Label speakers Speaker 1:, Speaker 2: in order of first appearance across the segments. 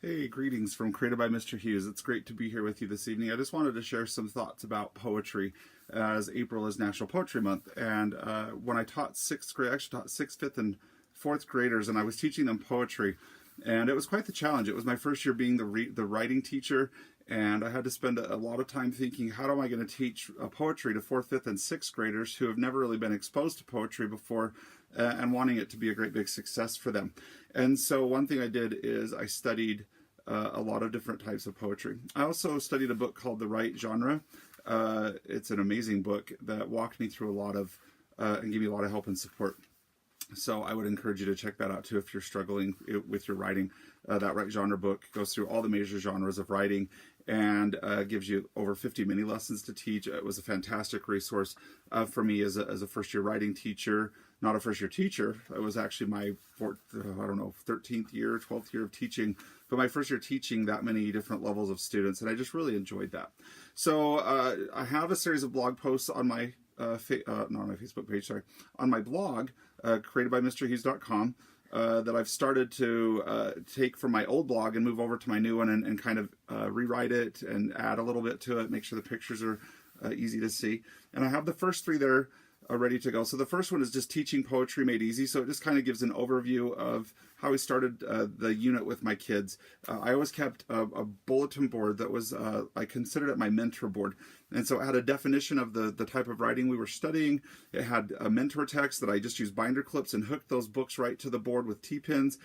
Speaker 1: Hey, greetings from Created by Mr. Hughes. It's great to be here with you this evening. I just wanted to share some thoughts about poetry as April is National Poetry Month. And when I taught sixth grade, I actually taught sixth, fifth, and fourth graders, and I was teaching them poetry. And it was quite the challenge. It was my first year being the writing teacher, and I had to spend a lot of time thinking, how am I going to teach poetry to fourth, fifth, and sixth graders who have never really been exposed to poetry before and wanting it to be a great big success for them. And so one thing I did is I studied a lot of different types of poetry. I also studied a book called The Right Genre. It's an amazing book that walked me through a lot of and gave me a lot of help and support. So I would encourage you to check that out too if you're struggling with your writing. That Right Genre book goes through all the major genres of writing and gives you over 50 mini lessons to teach. It was a fantastic resource for me as a first-year writing teacher. Not a first-year teacher. It was actually my 13th year, 12th year of teaching, but my first year teaching that many different levels of students, and I just really enjoyed that. So I have a series of blog posts on my not on my Facebook page, sorry, on my blog, createdbymrhughes.com, that I've started to take from my old blog and move over to my new one and kind of rewrite it and add a little bit to it, make sure the pictures are easy to see. And I have the first three there ready to go. So the first one is just teaching poetry made easy. So it just kind of gives an overview of how we started the unit with my kids. I always kept a bulletin board that was, I considered it my mentor board. And so it had a definition of the type of writing we were studying. It had a mentor text that I just used binder clips and hooked those books right to the board with T-pins.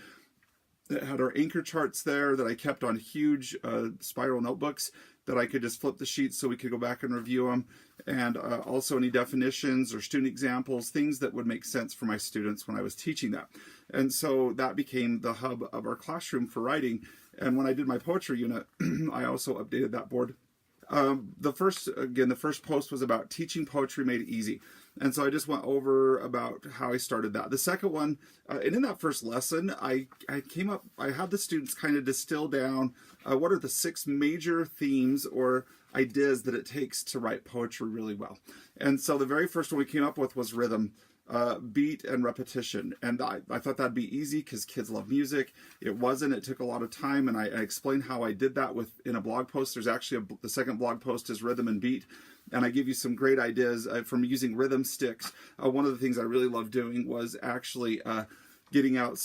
Speaker 1: It had our anchor charts there that I kept on huge spiral notebooks that I could just flip the sheets so we could go back and review them. And also any definitions or student examples, things that would make sense for my students when I was teaching that. And so that became the hub of our classroom for writing. And when I did my poetry unit, I also updated that board. The first post was about teaching poetry made easy. And so I just went over about how I started that. The second one, and in that first lesson, I had the students kind of distill down what are the 6 major themes or ideas that it takes to write poetry really well. And so the very first one we came up with was rhythm, beat, and repetition. And I thought that'd be easy because kids love music. It wasn't. It took a lot of time, and I explained how I did that in a blog post. There's actually the second blog post is rhythm and beat. And I give you some great ideas from using rhythm sticks. One of the things I really loved doing was actually getting out,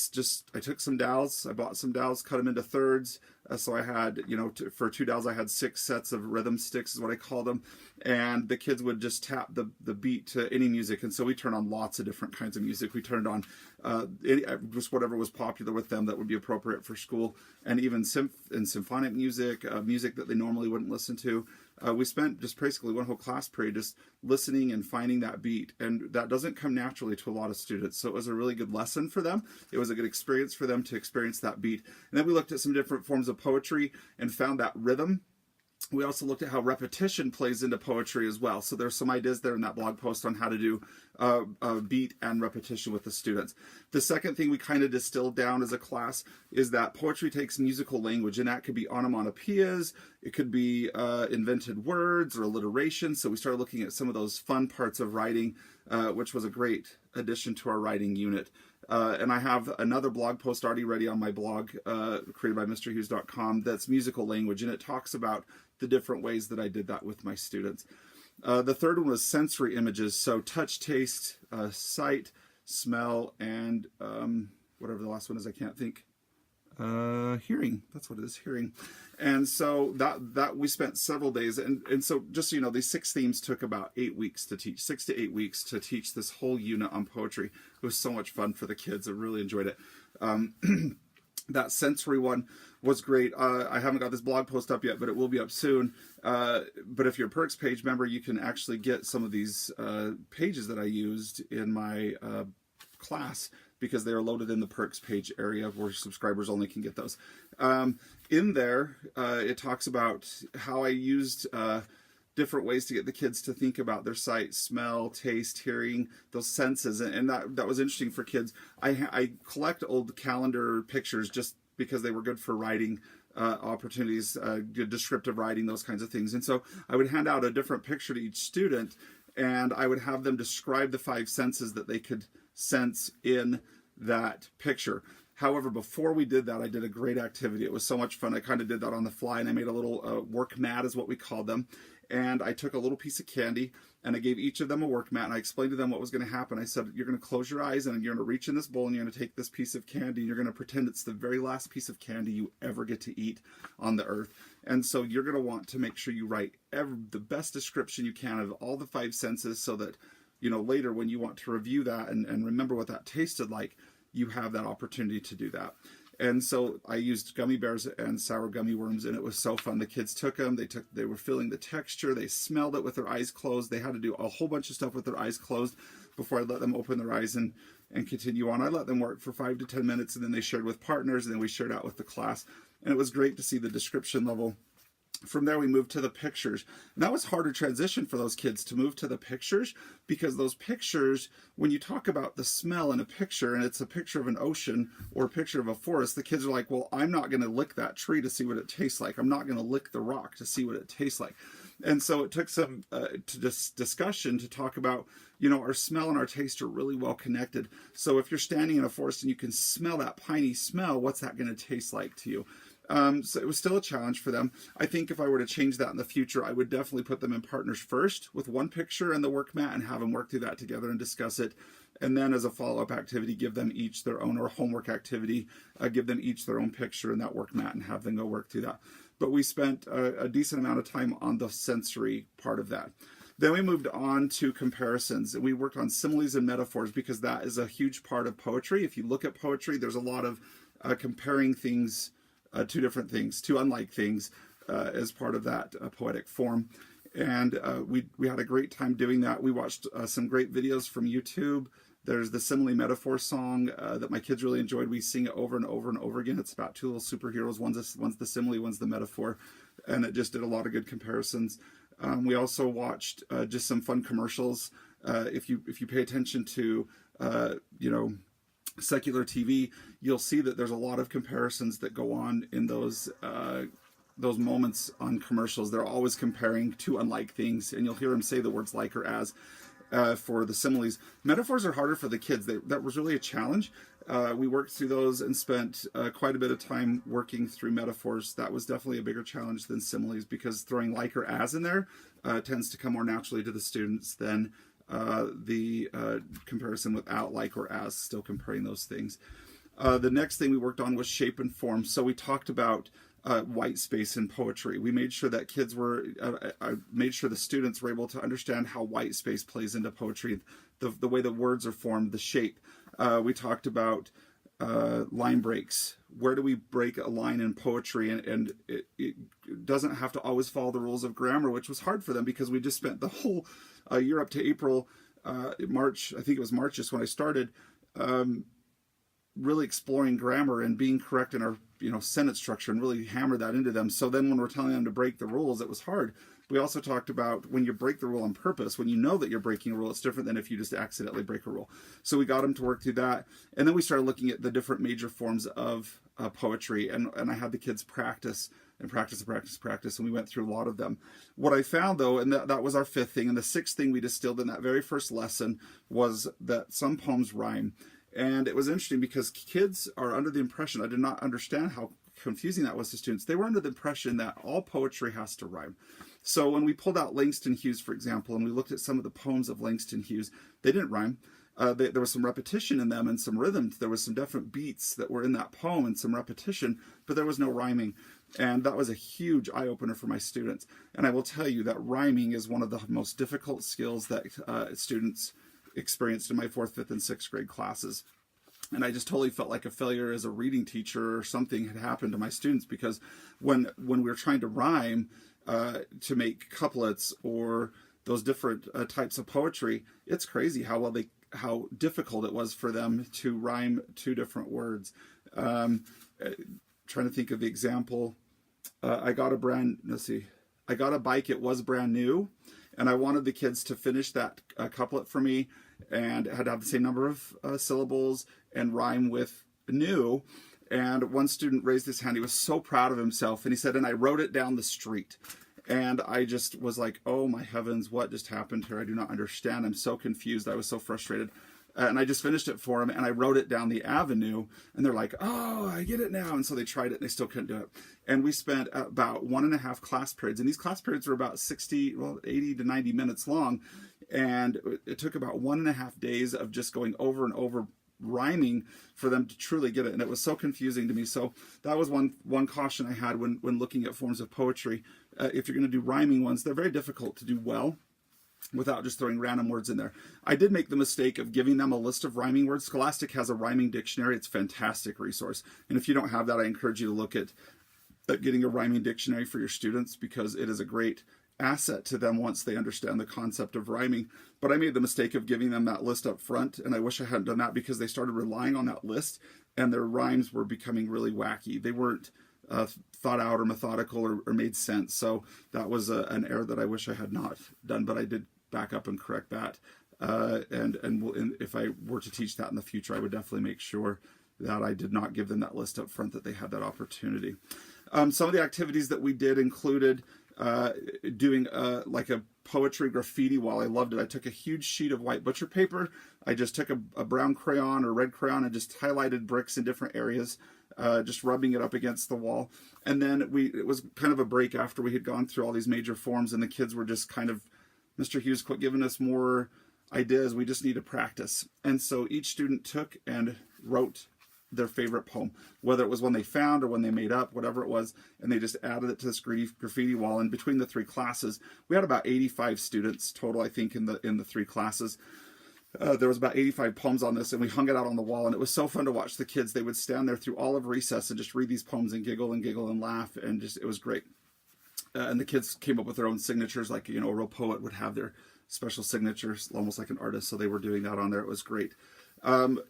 Speaker 1: I took some dowels, I bought some dowels, cut them into thirds. So I had, for 2 dowels, I had 6 sets of rhythm sticks is what I call them. And the kids would just tap the beat to any music. And so we turned on lots of different kinds of music. We turned on just whatever was popular with them that would be appropriate for school. And even symphonic music, music that they normally wouldn't listen to. We spent just basically one whole class period just listening and finding that beat. And that doesn't come naturally to a lot of students. So it was a really good lesson for them. It was a good experience for them to experience that beat. And then we looked at some different forms of poetry and found that rhythm. We also looked at how repetition plays into poetry as well. So there's some ideas there in that blog post on how to do beat and repetition with the students. The second thing we kind of distilled down as a class is that poetry takes musical language, and that could be onomatopoeias, it could be invented words or alliteration. So we started looking at some of those fun parts of writing, which was a great addition to our writing unit. And I have another blog post already ready on my blog, createdbymrhughes.com, that's musical language, and it talks about the different ways that I did that with my students. The third one was sensory images, so touch, taste, sight, smell, and whatever the last one is, I can't think. Hearing, that's what it is, hearing. And so that we spent several days, and so just so you know, these 6 themes took about 8 weeks to teach, 6 to 8 weeks to teach this whole unit on poetry. It was so much fun for the kids. I really enjoyed it. That sensory one was great. I haven't got this blog post up yet, but it will be up soon. But if you're a Perks page member, you can actually get some of these pages that I used in my class, because they are loaded in the Perks page area where subscribers only can get those. In there, it talks about how I used different ways to get the kids to think about their sight, smell, taste, hearing, those senses. And that was interesting for kids. I collect old calendar pictures just because they were good for writing opportunities, descriptive writing, those kinds of things. And so I would hand out a different picture to each student, and I would have them describe the 5 senses that they could sense in that picture. However, before we did that, I did a great activity. It was so much fun. I kind of did that on the fly, and I made a little work mat, is what we called them. And I took a little piece of candy, and I gave each of them a work mat, and I explained to them what was going to happen. I said, you're going to close your eyes, and you're going to reach in this bowl, and you're going to take this piece of candy, and you're going to pretend it's the very last piece of candy you ever get to eat on the earth. And so you're going to want to make sure you write the best description you can of all the 5 senses, so that, you know, later when you want to review that and remember what that tasted like, you have that opportunity to do that. And so I used gummy bears and sour gummy worms, and it was so fun. The kids took them. They were feeling the texture. They smelled it with their eyes closed. They had to do a whole bunch of stuff with their eyes closed before I let them open their eyes and continue on. I let them work for 5 to 10 minutes, and then they shared with partners, and then we shared out with the class. And it was great to see the description level. From there, we moved to the pictures. And that was harder transition for those kids to move to the pictures, because those pictures, when you talk about the smell in a picture, and it's a picture of an ocean or a picture of a forest, the kids are like, well, I'm not going to lick that tree to see what it tastes like. I'm not going to lick the rock to see what it tastes like. And so it took some discussion to talk about, you know, our smell and our taste are really well connected. So if you're standing in a forest and you can smell that piney smell, what's that going to taste like to you? So it was still a challenge for them. I think if I were to change that in the future, I would definitely put them in partners first with one picture and the work mat, and have them work through that together and discuss it. And then as a follow-up activity, give them each their own, or homework activity, give them each their own picture and that work mat, and have them go work through that. But we spent a decent amount of time on the sensory part of that. Then we moved on to comparisons, and we worked on similes and metaphors, because that is a huge part of poetry. If you look at poetry, there's a lot of comparing things, two different things, two unlike things, as part of that poetic form. And we had a great time doing that. We watched some great videos from YouTube. There's the simile metaphor song that my kids really enjoyed. We sing it over and over and over again. It's about two little superheroes. One's the simile, one's the metaphor. And it just did a lot of good comparisons. We also watched just some fun commercials. If you pay attention to, you know, secular TV, you'll see that there's a lot of comparisons that go on in those moments on commercials. They're always comparing two unlike things, and you'll hear them say the words like or as. For the similes, metaphors are harder for the kids. That was really a challenge. We worked through those and spent quite a bit of time working through metaphors. That was definitely a bigger challenge than similes, because throwing like or as in there tends to come more naturally to the students than the comparison without like or as, still comparing those things. The next thing we worked on was shape and form. So we talked about white space in poetry. We made sure that kids were, made sure the students were able to understand how white space plays into poetry, the way the words are formed, the shape. We talked about line breaks. Where do we break a line in poetry? And it doesn't have to always follow the rules of grammar, which was hard for them, because we just spent the whole year up to April, March, I think it was March just when I started, really exploring grammar and being correct in our, you know, sentence structure, and really hammer that into them. So then when we're telling them to break the rules, it was hard. We also talked about when you break the rule on purpose, when you know that you're breaking a rule, it's different than if you just accidentally break a rule. So we got them to work through that. And then we started looking at the different major forms of poetry. And I had the kids practice, and we went through a lot of them. What I found, though, and that was our 5th thing, and the 6th thing we distilled in that very first lesson, was that some poems rhyme. And it was interesting, because kids are under the impression, I did not understand how confusing that was to students. They were under the impression that all poetry has to rhyme. So when we pulled out Langston Hughes, for example, and we looked at some of the poems of Langston Hughes, they didn't rhyme. There was some repetition in them and some rhythm. There was some different beats that were in that poem and some repetition, but there was no rhyming. And that was a huge eye-opener for my students. And I will tell you that rhyming is one of the most difficult skills that students experienced in my 4th, 5th, and 6th grade classes. And I just totally felt like a failure as a reading teacher, or something had happened to my students, because when we were trying to rhyme to make couplets or those different types of poetry, it's crazy how difficult it was for them to rhyme two different words. Trying to think of the example. I got a bike, it was brand new. And I wanted the kids to finish that couplet for me, and it had to have the same number of syllables and rhyme with new. And one student raised his hand. He was so proud of himself. And he said, and I wrote it down the street. And I just was like, oh my heavens, what just happened here? I do not understand. I'm so confused. I was so frustrated. and I just finished it for them, and I wrote it down the avenue, and they're like, oh, I get it now. And so they tried it, and they still couldn't do it. And we spent about 1.5 class periods, and these class periods were about 80 to 90 minutes long, and it took about 1.5 days of just going over and over rhyming for them to truly get it. And it was so confusing to me. So that was one caution I had when looking at forms of poetry. If you're going to do rhyming ones, they're very difficult to do well without just throwing random words in there. I did make the mistake of giving them a list of rhyming words. Scholastic has a rhyming dictionary. It's a fantastic resource. And if you don't have that, I encourage you to look at getting a rhyming dictionary for your students, because it is a great asset to them once they understand the concept of rhyming. But I made the mistake of giving them that list up front, and I wish I hadn't done that, because they started relying on that list, and their rhymes were becoming really wacky. They weren't thought out or methodical or made sense. So that was an error that I wish I had not done, but I did back up and correct that. And if I were to teach that in the future, I would definitely make sure that I did not give them that list up front, that they had that opportunity. Some of the activities that we did included doing like a poetry graffiti wall. I loved it. I took a huge sheet of white butcher paper. I just took a brown crayon or red crayon and just highlighted bricks in different areas, just rubbing it up against the wall. And then it was kind of a break after we had gone through all these major forms, and the kids were just kind of, Mr. Hughes, quit giving us more ideas. We just need to practice. And so each student took and wrote their favorite poem, whether it was one they found or one they made up, whatever it was, and they just added it to this graffiti wall. And between the 3 classes, we had about 85 students total, I think, in the 3 classes. There was about 85 poems on this, and we hung it out on the wall, and it was so fun to watch the kids. They would stand there through all of recess and just read these poems and giggle and laugh, and just, it was great. And the kids came up with their own signatures, like, a real poet would have their special signatures, almost like an artist, so they were doing that on there. It was great.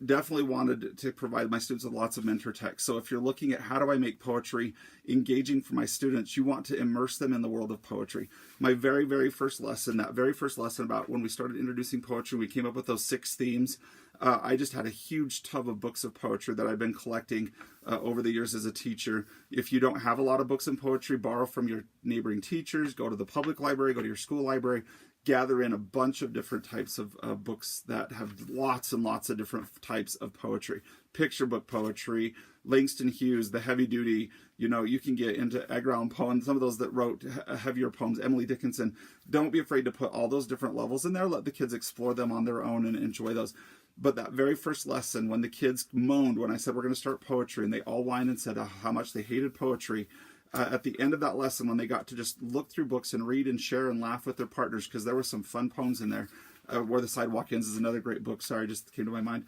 Speaker 1: Definitely wanted to provide my students with lots of mentor text. So if you're looking at how do I make poetry engaging for my students, you want to immerse them in the world of poetry. My very, very first lesson, about when we started introducing poetry, we came up with those 6 themes. I just had a huge tub of books of poetry that I've been collecting over the years as a teacher. If you don't have a lot of books in poetry, borrow from your neighboring teachers, go to the public library, go to your school library, gather in a bunch of different types of books that have lots and lots of different types of poetry. Picture book poetry, Langston Hughes, the heavy duty, you can get into Edgar Allan Poe and some of those that wrote heavier poems, Emily Dickinson. Don't be afraid to put all those different levels in there. Let the kids explore them on their own and enjoy those. But that very first lesson, when the kids moaned, when I said we're going to start poetry, and they all whined and said how much they hated poetry, at the end of that lesson, when they got to just look through books and read and share and laugh with their partners, because there were some fun poems in there. Where the Sidewalk Ends is another great book. Sorry, just came to my mind.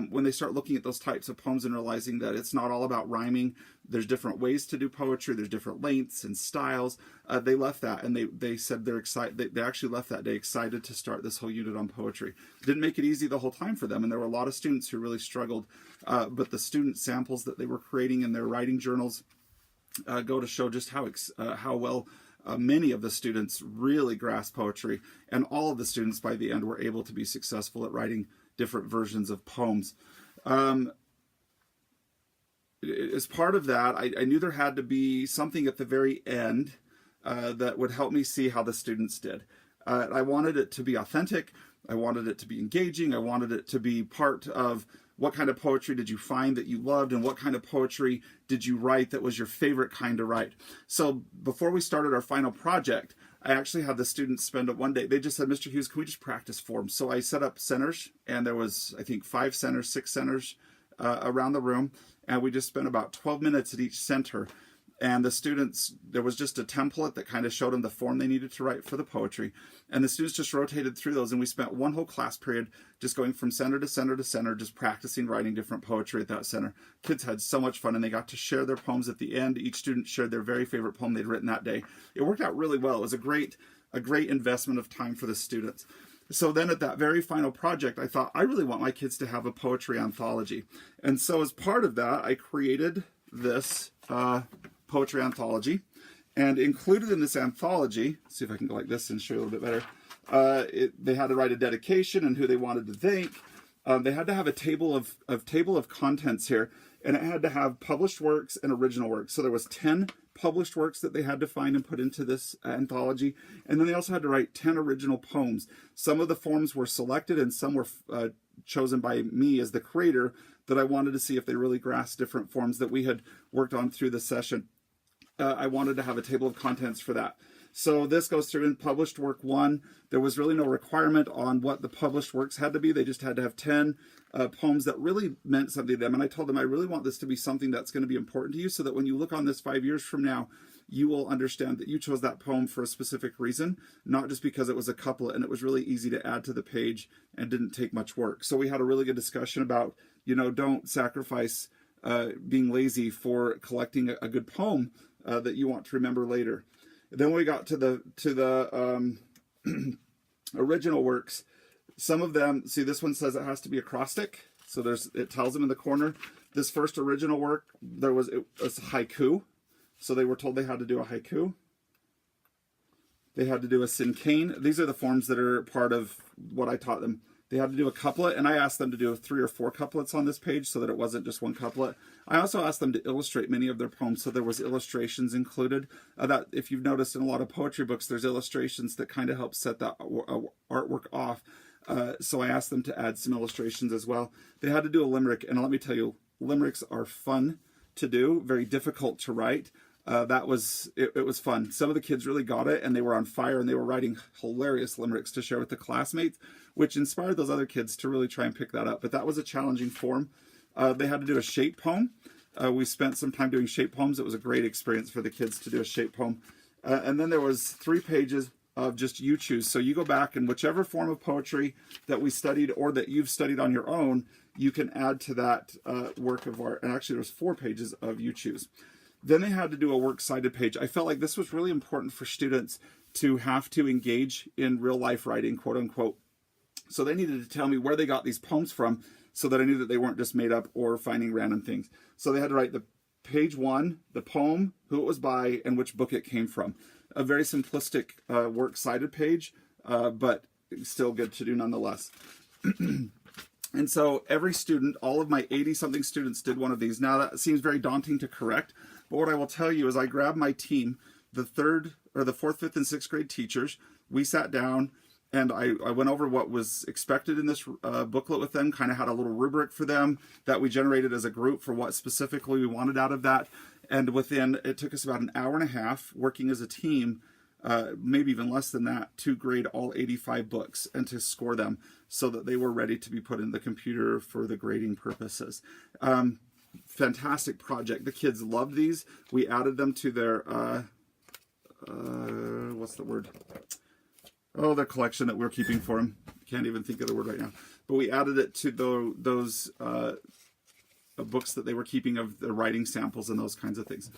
Speaker 1: When they start looking at those types of poems and realizing that it's not all about rhyming, there's different ways to do poetry, there's different lengths and styles. They left that, and they said they're excited. They actually left that day excited to start this whole unit on poetry. Didn't make it easy the whole time for them, and there were a lot of students who really struggled. But the student samples that they were creating in their writing journals go to show just how well many of the students really grasp poetry, and all of the students by the end were able to be successful at writing different versions of poems. As part of that, I knew there had to be something at the very end that would help me see how the students did. I wanted it to be authentic. I wanted it to be engaging. I wanted it to be part of what kind of poetry did you find that you loved, and what kind of poetry did you write that was your favorite kind to write. So before we started our final project, I actually had the students spend one day. They just said, Mr. Hughes, can we just practice forms? So I set up centers, and there was, I think, 5 centers, 6 centers around the room, and we just spent about 12 minutes at each center. And the students, there was just a template that kind of showed them the form they needed to write for the poetry. And the students just rotated through those, and we spent one whole class period just going from center to center to center, just practicing writing different poetry at that center. Kids had so much fun, and they got to share their poems at the end. Each student shared their very favorite poem they'd written that day. It worked out really well. It was a great investment of time for the students. So then at that very final project, I thought, I really want my kids to have a poetry anthology. And so as part of that, I created this poetry anthology, and included in this anthology, see if I can go like this and show you a little bit better. They had to write a dedication and who they wanted to thank. They had to have a table of contents here, and it had to have published works and original works. So there was 10 published works that they had to find and put into this anthology. And then they also had to write 10 original poems. Some of the forms were selected and some were chosen by me as the creator, that I wanted to see if they really grasped different forms that we had worked on through the session. I wanted to have a table of contents for that. So this goes through in published work 1. There was really no requirement on what the published works had to be. They just had to have 10 poems that really meant something to them. And I told them, I really want this to be something that's going to be important to you, so that when you look on this 5 years from now, you will understand that you chose that poem for a specific reason, not just because it was a couplet and it was really easy to add to the page and didn't take much work. So we had a really good discussion about, don't sacrifice being lazy for collecting a good poem that you want to remember later. Then we got to the original works. Some of them, see, this one says it has to be acrostic, so it tells them in the corner. This first original work, it was haiku, so they were told they had to do a haiku. They had to do a cinquain. These are the forms that are part of what I taught them. They had to do a couplet, and I asked them to do 3 or 4 couplets on this page so that it wasn't just one couplet. I also asked them to illustrate many of their poems, so there was illustrations included. That, if you've noticed in a lot of poetry books, there's illustrations that kind of help set that artwork off. So I asked them to add some illustrations as well. They had to do a limerick, and let me tell you, limericks are fun to do, very difficult to write. It was fun. Some of the kids really got it, and they were on fire, and they were writing hilarious limericks to share with the classmates, which inspired those other kids to really try and pick that up. But that was a challenging form. They had to do a shape poem. We spent some time doing shape poems. It was a great experience for the kids to do a shape poem. And then there was 3 pages of just you choose. So you go back, and whichever form of poetry that we studied or that you've studied on your own, you can add to that work of art. And actually, there was 4 pages of you choose. Then they had to do a works cited page. I felt like this was really important for students to have to engage in real life writing, quote unquote. So they needed to tell me where they got these poems from, so that I knew that they weren't just made up or finding random things. So they had to write the page 1, the poem, who it was by, and which book it came from. A very simplistic works cited page, but still good to do nonetheless. And so every student, all of my 80-something students did one of these. Now that seems very daunting to correct, but what I will tell you is I grabbed my team, the 4th, 5th, and 6th grade teachers. We sat down and I went over what was expected in this booklet with them, kind of had a little rubric for them that we generated as a group for what specifically we wanted out of that. And it took us about an hour and a half working as a team, maybe even less than that, to grade all 85 books and to score them so that they were ready to be put in the computer for the grading purposes. Fantastic project. The kids loved these. We added them to their, what's the word? Oh, the collection that we're keeping for them. Can't even think of the word right now. But we added it to those books that they were keeping of the writing samples and those kinds of things.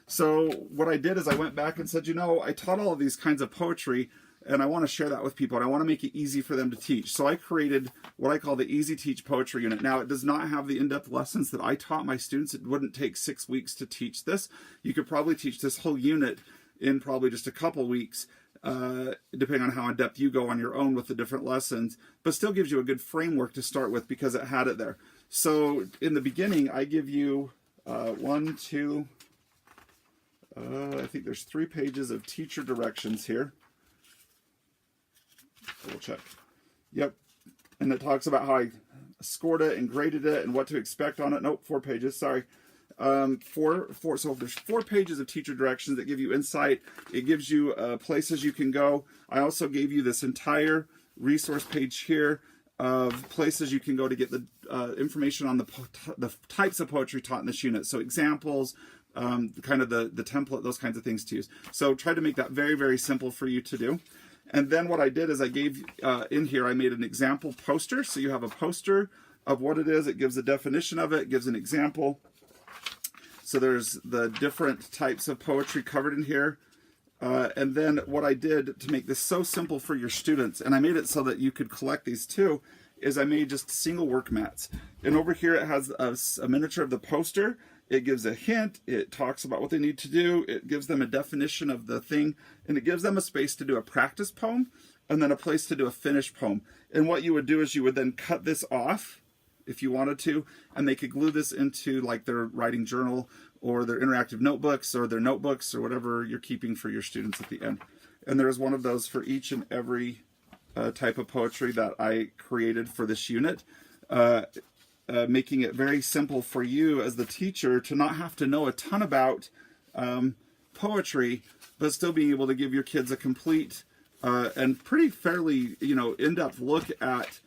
Speaker 1: So what I did is I went back and said, I taught all of these kinds of poetry, and I want to share that with people, and I want to make it easy for them to teach. So I created what I call the Easy Teach Poetry Unit. Now, it does not have the in-depth lessons that I taught my students. It wouldn't take 6 weeks to teach this. You could probably teach this whole unit in probably just a couple weeks, depending on how in depth you go on your own with the different lessons, but still gives you a good framework to start with because it had it there. So in the beginning, I give you I think there's 3 pages of teacher directions here. We'll check. Yep. And it talks about how I scored it and graded it and what to expect on it. Nope, 4 pages, sorry. So there's 4 pages of teacher directions that give you insight. It gives you places you can go. I also gave you this entire resource page here of places you can go to get the information on the types of poetry taught in this unit. So examples, kind of the template, those kinds of things to use. So try to make that very, very simple for you to do. And then what I did is I gave in here, I made an example poster. So you have a poster of what it is. It gives a definition of it. It gives an example. So there's the different types of poetry covered in here. And then what I did to make this so simple for your students, and I made it so that you could collect these too, is I made just single work mats. And over here it has a miniature of the poster. It gives a hint. It talks about what they need to do. It gives them a definition of the thing. And it gives them a space to do a practice poem and then a place to do a finished poem. And what you would do is you would then cut this off if you wanted to, and they could glue this into like their writing journal or their interactive notebooks or their notebooks or whatever you're keeping for your students at the end. And there is one of those for each and every type of poetry that I created for this unit, making it very simple for you as the teacher to not have to know a ton about poetry, but still being able to give your kids a complete and pretty fairly, in-depth look at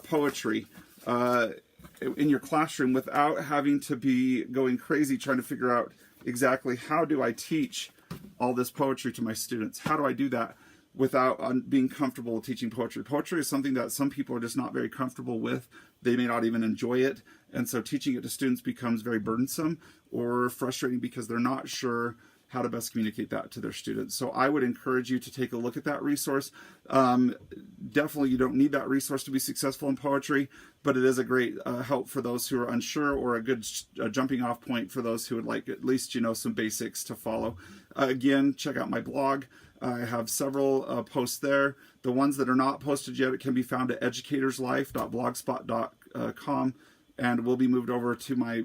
Speaker 1: poetry in your classroom without having to be going crazy trying to figure out exactly how do I teach all this poetry to my students? How do I do that without being comfortable with teaching poetry? Poetry is something that some people are just not very comfortable with. They may not even enjoy it. And so teaching it to students becomes very burdensome or frustrating because they're not sure how to best communicate that to their students. So I would encourage you to take a look at that resource. Definitely you don't need that resource to be successful in poetry, but it is a great help for those who are unsure, or a good jumping off point for those who would like at least, some basics to follow. Again, check out my blog. I have several posts there. The ones that are not posted yet, it can be found at educatorslife.blogspot.com, and will be moved over to my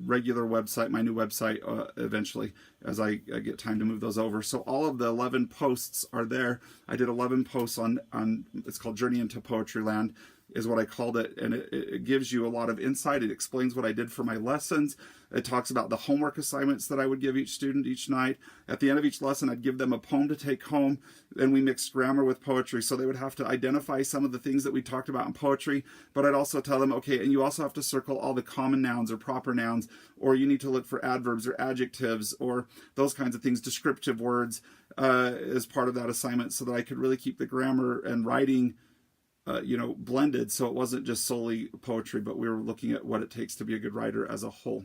Speaker 1: regular website, my new website, eventually, as I get time to move those over. So all of the 11 posts are there. I did 11 posts on it's called Journey into Poetryland, is what I called it, and it gives you a lot of insight. It explains what I did for my lessons. It talks about the homework assignments that I would give each student each night. At the end of each lesson, I'd give them a poem to take home, and we mixed grammar with poetry, so they would have to identify some of the things that we talked about in poetry, but I'd also tell them, okay, and you also have to circle all the common nouns or proper nouns, or you need to look for adverbs or adjectives or those kinds of things, descriptive words, as part of that assignment, so that I could really keep the grammar and writing blended, so it wasn't just solely poetry, but we were looking at what it takes to be a good writer as a whole.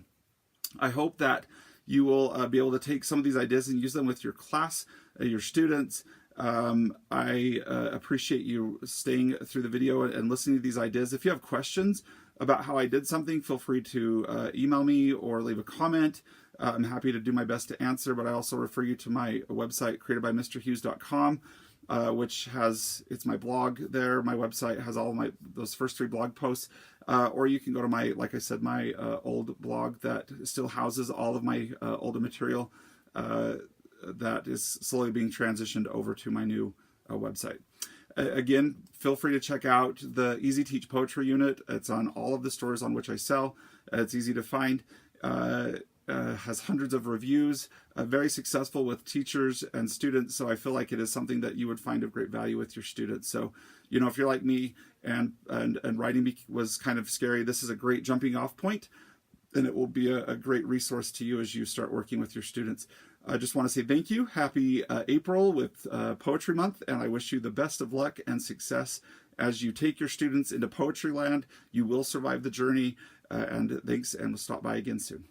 Speaker 1: I hope that you will be able to take some of these ideas and use them with your class, your students. I appreciate you staying through the video and listening to these ideas. If you have questions about how I did something, feel free to email me or leave a comment. I'm happy to do my best to answer, but I also refer you to my website, createdbymrhughes.com. Which it's my blog there. My website has all of those first 3 blog posts, or you can go to my old blog that still houses all of my older material that is slowly being transitioned over to my new website. Again, feel free to check out the Easy Teach Poetry unit. It's on all of the stores on which I sell. It's easy to find. Has hundreds of reviews, very successful with teachers and students. So I feel like it is something that you would find of great value with your students. So, if you're like me and writing was kind of scary, this is a great jumping off point, and it will be a great resource to you as you start working with your students. I just want to say thank you. Happy April with Poetry Month, and I wish you the best of luck and success as you take your students into Poetryland. You will survive the journey, and thanks, and we'll stop by again soon.